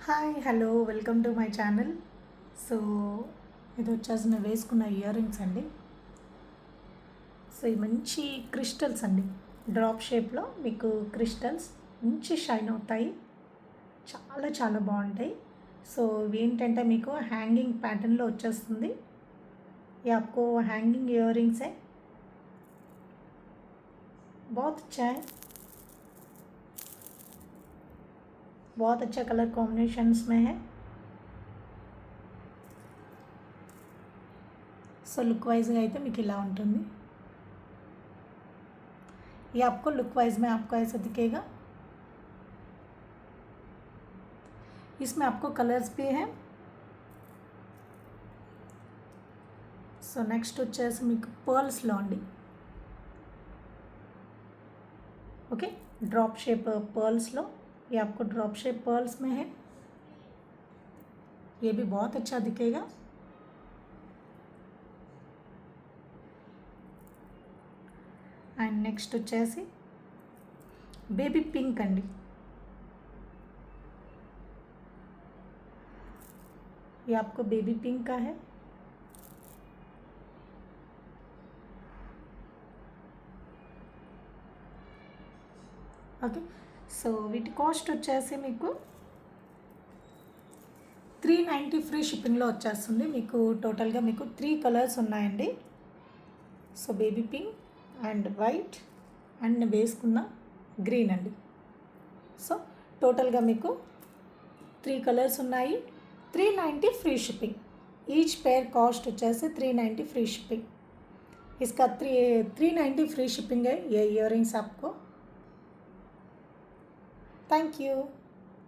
Hi hello welcome to my channel. So ఇది వచ్చేసి నేను వేసుకున్న ఇయర్ రింగ్స్ అండి. సో ఇవి మంచి క్రిస్టల్స్ అండి, డ్రాప్ షేప్లో మీకు క్రిస్టల్స్ మంచి షైన్ అవుతాయి, చాలా చాలా బాగుంటాయి. సో ఇవి ఏంటంటే మీకు హ్యాంగింగ్ ప్యాటర్న్లో వచ్చేస్తుంది. ये आपको हैंगिंग इयररिंग्स है, बहुत अच्छा है, बहुत अच्छा कलर कॉम्बिनेशंस में है. సో లుక్ వైజ్గా అయితే మీకు ఇలా ఉంటుంది. ये आपको लुक वाइज में आपको ऐसा दिखेगा. इसमें आपको कलर्स भी हैं. సో నెక్స్ట్ వచ్చేసి మీకు పర్ల్స్లో అండి. ओके, ड्रॉप शेप पर्ल्स लो. ये आपको ड्रॉप शेप पर्ल्स में है, ये भी बहुत अच्छा दिखेगा. అండ్ నెక్స్ట్ వచ్చేసి బేబీ పింక్ అండి. ये आपको बेबी पिंक का है. ఓకే, సో వీటి కాస్ట్ వచ్చేసి మీకు 390 ఫ్రీ షిప్పింగ్లో వచ్చేస్తుంది. మీకు టోటల్గా మీకు 3 కలర్స్ ఉన్నాయండి. So baby pink and white and నేను వేసుకున్న గ్రీన్ అండి. సో టోటల్గా మీకు 3 కలర్స్ ఉన్నాయి. 390 free shipping. Each pair cost వచ్చేసి 390 फ्री शिपिंग. इसका 390 फ्री शिपिंग है ये इयररिंग्स आपको. Thank you.